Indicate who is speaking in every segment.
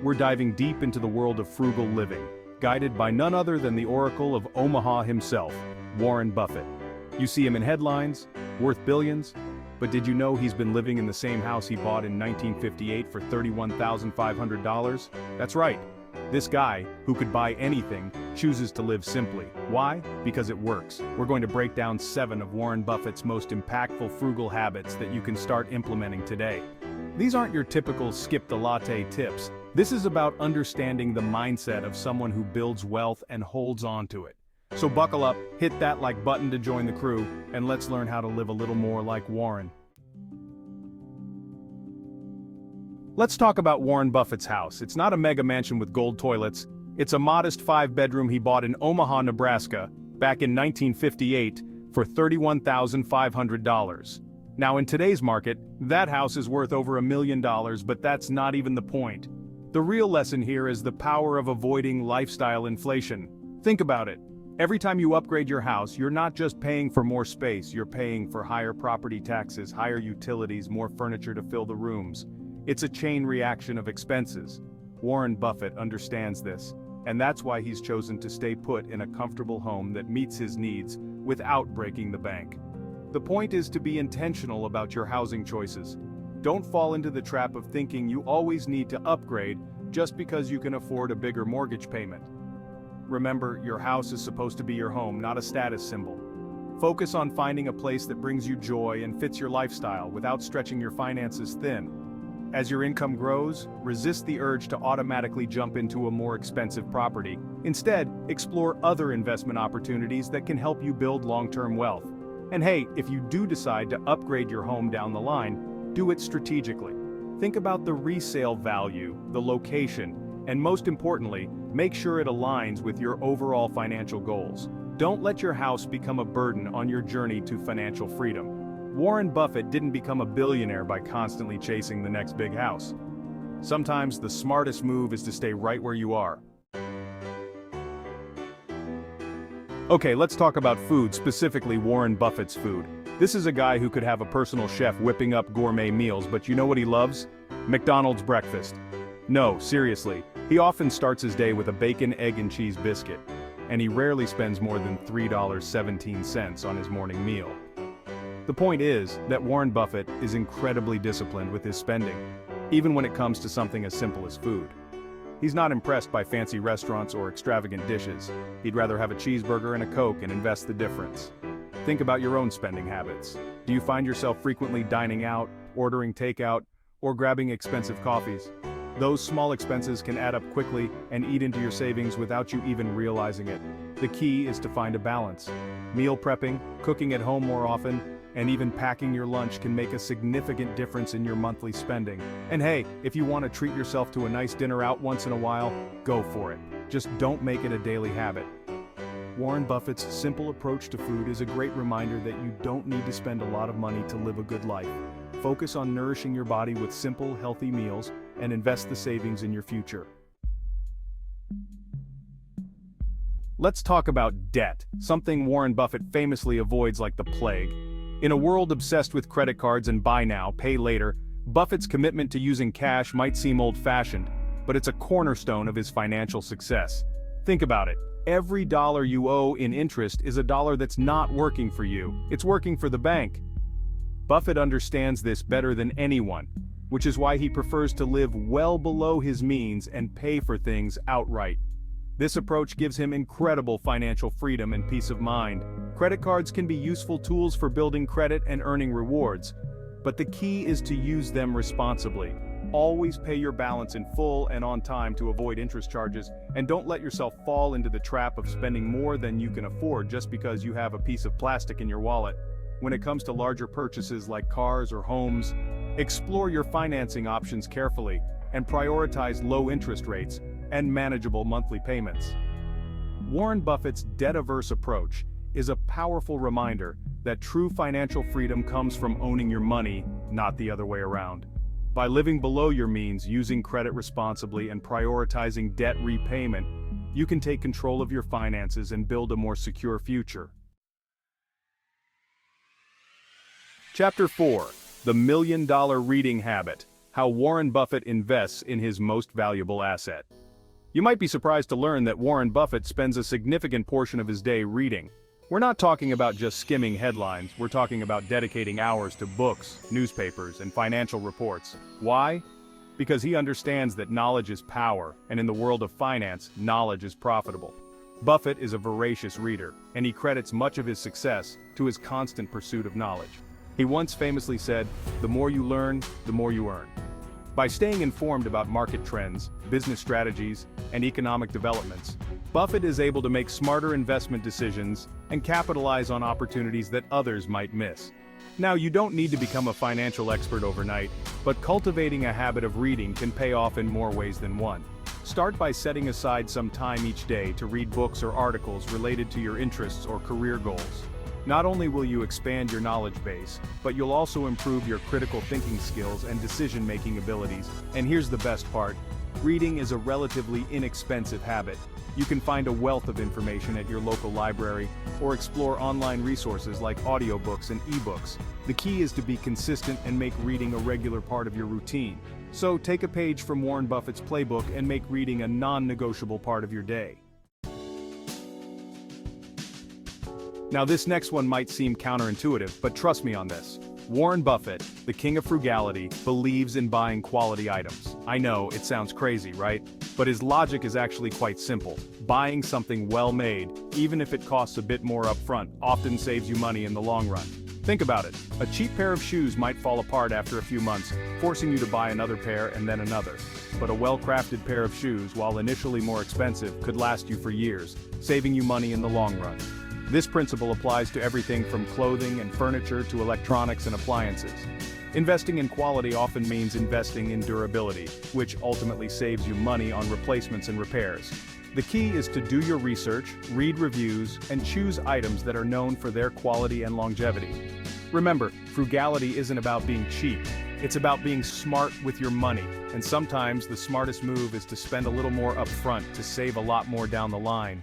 Speaker 1: we're diving deep into the world of frugal living, guided by none other than the Oracle of Omaha himself, Warren Buffett. You see him in headlines, worth billions, but did you know he's been living in the same house he bought in 1958 for $31,500? That's right. This guy, who could buy anything, chooses to live simply. Why? Because it works. We're going to break down 7 of Warren Buffett's most impactful frugal habits that you can start implementing today. These aren't your typical skip the latte tips. This is about understanding the mindset of someone who builds wealth and holds on to it. So buckle up, hit that like button to join the crew, and let's learn how to live a little more like Warren. Let's talk about Warren Buffett's house. It's not a mega mansion with gold toilets. It's a modest 5-bedroom he bought in Omaha, Nebraska, back in 1958 for $31,500. Now in today's market, that house is worth over $1 million, but that's not even the point. The real lesson here is the power of avoiding lifestyle inflation. Think about it. Every time you upgrade your house, you're not just paying for more space, you're paying for higher property taxes, higher utilities, more furniture to fill the rooms. It's a chain reaction of expenses. Warren Buffett understands this, and that's why he's chosen to stay put in a comfortable home that meets his needs without breaking the bank. The point is to be intentional about your housing choices. Don't fall into the trap of thinking you always need to upgrade just because you can afford a bigger mortgage payment. Remember, your house is supposed to be your home, not a status symbol. Focus on finding a place that brings you joy and fits your lifestyle without stretching your finances thin. As your income grows, resist the urge to automatically jump into a more expensive property. Instead, explore other investment opportunities that can help you build long-term wealth. And hey, if you do decide to upgrade your home down the line, do it strategically. Think about the resale value, the location, and most importantly, make sure it aligns with your overall financial goals. Don't let your house become a burden on your journey to financial freedom. Warren Buffett didn't become a billionaire by constantly chasing the next big house. Sometimes the smartest move is to stay right where you are. Okay, let's talk about food, specifically Warren Buffett's food. This is a guy who could have a personal chef whipping up gourmet meals, but you know what he loves? McDonald's breakfast. No, seriously, he often starts his day with a bacon, egg, and cheese biscuit, and he rarely spends more than $3.17 on his morning meal. The point is that Warren Buffett is incredibly disciplined with his spending, even when it comes to something as simple as food. He's not impressed by fancy restaurants or extravagant dishes. He'd rather have a cheeseburger and a Coke and invest the difference. Think about your own spending habits. Do you find yourself frequently dining out, ordering takeout, or grabbing expensive coffees? Those small expenses can add up quickly and eat into your savings without you even realizing it. The key is to find a balance. Meal prepping, cooking at home more often, and even packing your lunch can make a significant difference in your monthly spending. And hey, if you want to treat yourself to a nice dinner out once in a while, go for it. Just don't make it a daily habit. Warren Buffett's simple approach to food is a great reminder that you don't need to spend a lot of money to live a good life. Focus on nourishing your body with simple, healthy meals and invest the savings in your future. Let's talk about debt, something Warren Buffett famously avoids like the plague. In a world obsessed with credit cards and buy now, pay later, Buffett's commitment to using cash might seem old-fashioned, but it's a cornerstone of his financial success. Think about it. Every dollar you owe in interest is a dollar that's not working for you. It's working for the bank. Buffett understands this better than anyone, which is why he prefers to live well below his means and pay for things outright. This approach gives him incredible financial freedom and peace of mind. Credit cards can be useful tools for building credit and earning rewards, but the key is to use them responsibly. Always pay your balance in full and on time to avoid interest charges, and don't let yourself fall into the trap of spending more than you can afford just because you have a piece of plastic in your wallet. When it comes to larger purchases like cars or homes, explore your financing options carefully and prioritize low interest rates and manageable monthly payments. Warren Buffett's debt-averse approach is a powerful reminder that true financial freedom comes from owning your money, not the other way around. By living below your means, using credit responsibly, and prioritizing debt repayment, you can take control of your finances and build a more secure future. Chapter 4. The $1 Million Reading Habit. how Warren Buffett invests in his most valuable asset. You might be surprised to learn that Warren Buffett spends a significant portion of his day reading. We're not talking about just skimming headlines, we're talking about dedicating hours to books, newspapers, and financial reports. Why? Because he understands that knowledge is power, and in the world of finance, knowledge is profitable. Buffett is a voracious reader, and he credits much of his success to his constant pursuit of knowledge. He once famously said, "The more you learn, the more you earn." By staying informed about market trends, business strategies, and economic developments, Buffett is able to make smarter investment decisions and capitalize on opportunities that others might miss. Now, you don't need to become a financial expert overnight, but cultivating a habit of reading can pay off in more ways than one. Start by setting aside some time each day to read books or articles related to your interests or career goals. Not only will you expand your knowledge base, but you'll also improve your critical thinking skills and decision-making abilities. And here's the best part: reading is a relatively inexpensive habit. You can find a wealth of information at your local library, or explore online resources like audiobooks and ebooks. The key is to be consistent and make reading a regular part of your routine. So take a page from Warren Buffett's playbook and make reading a non-negotiable part of your day. Now, this next one might seem counterintuitive, but trust me on this. Warren Buffett, the king of frugality, believes in buying quality items. I know, it sounds crazy, right? But his logic is actually quite simple. Buying something well-made, even if it costs a bit more upfront, often saves you money in the long run. Think about it. A cheap pair of shoes might fall apart after a few months, forcing you to buy another pair and then another. But a well-crafted pair of shoes, while initially more expensive, could last you for years, saving you money in the long run. This principle applies to everything from clothing and furniture to electronics and appliances. Investing in quality often means investing in durability, which ultimately saves you money on replacements and repairs. The key is to do your research, read reviews, and choose items that are known for their quality and longevity. Remember, frugality isn't about being cheap. It's about being smart with your money, and sometimes the smartest move is to spend a little more upfront to save a lot more down the line.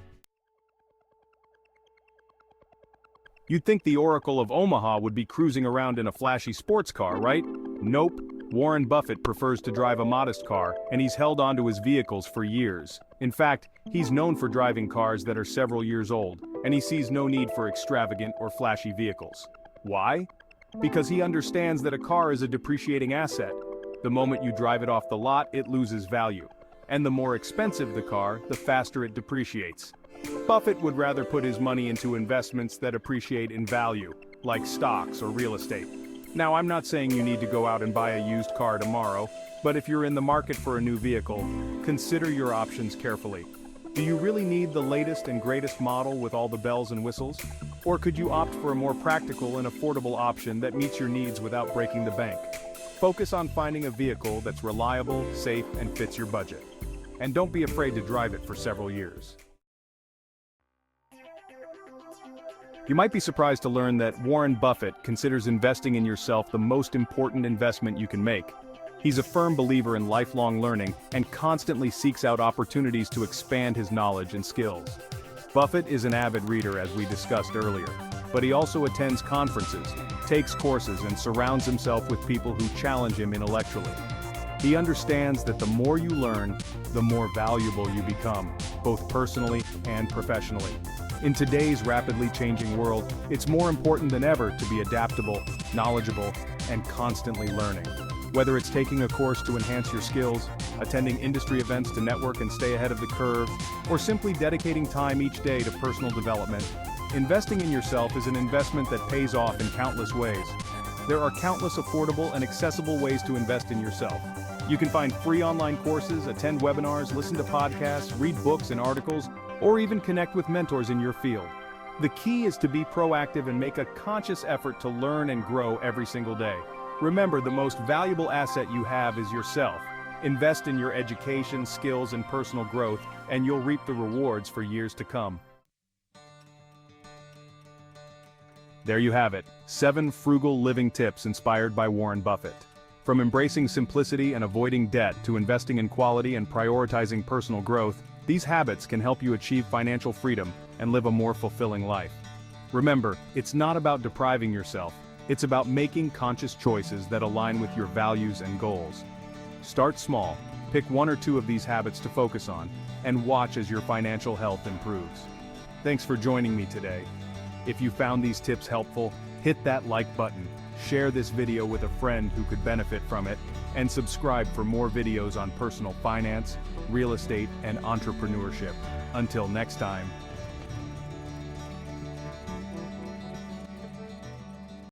Speaker 1: You'd think the Oracle of Omaha would be cruising around in a flashy sports car, right? Nope. Warren Buffett prefers to drive a modest car, and he's held onto his vehicles for years. In fact, he's known for driving cars that are several years old, and he sees no need for extravagant or flashy vehicles. Why? Because he understands that a car is a depreciating asset. The moment you drive it off the lot, it loses value. And the more expensive the car, the faster it depreciates. Buffett would rather put his money into investments that appreciate in value, like stocks or real estate. Now, I'm not saying you need to go out and buy a used car tomorrow, but if you're in the market for a new vehicle, consider your options carefully. Do you really need the latest and greatest model with all the bells and whistles? Or could you opt for a more practical and affordable option that meets your needs without breaking the bank? Focus on finding a vehicle that's reliable, safe, and fits your budget. And don't be afraid to drive it for several years. You might be surprised to learn that Warren Buffett considers investing in yourself the most important investment you can make. He's a firm believer in lifelong learning and constantly seeks out opportunities to expand his knowledge and skills. Buffett is an avid reader, as we discussed earlier, but he also attends conferences, takes courses, and surrounds himself with people who challenge him intellectually. He understands that the more you learn, the more valuable you become, both personally and professionally. In today's rapidly changing world, it's more important than ever to be adaptable, knowledgeable, and constantly learning. Whether it's taking a course to enhance your skills, attending industry events to network and stay ahead of the curve, or simply dedicating time each day to personal development, investing in yourself is an investment that pays off in countless ways. There are countless affordable and accessible ways to invest in yourself. You can find free online courses, attend webinars, listen to podcasts, read books and articles, or even connect with mentors in your field. The key is to be proactive and make a conscious effort to learn and grow every single day. Remember, the most valuable asset you have is yourself. Invest in your education, skills, and personal growth, and you'll reap the rewards for years to come. There you have it, 7 frugal living tips inspired by Warren Buffett. From embracing simplicity and avoiding debt to investing in quality and prioritizing personal growth, these habits can help you achieve financial freedom and live a more fulfilling life. Remember, it's not about depriving yourself, it's about making conscious choices that align with your values and goals. Start small, pick one or two of these habits to focus on, and watch as your financial health improves. Thanks for joining me today. If you found these tips helpful, hit that like button, share this video with a friend who could benefit from it, and subscribe for more videos on personal finance, real estate, and entrepreneurship. Until next time.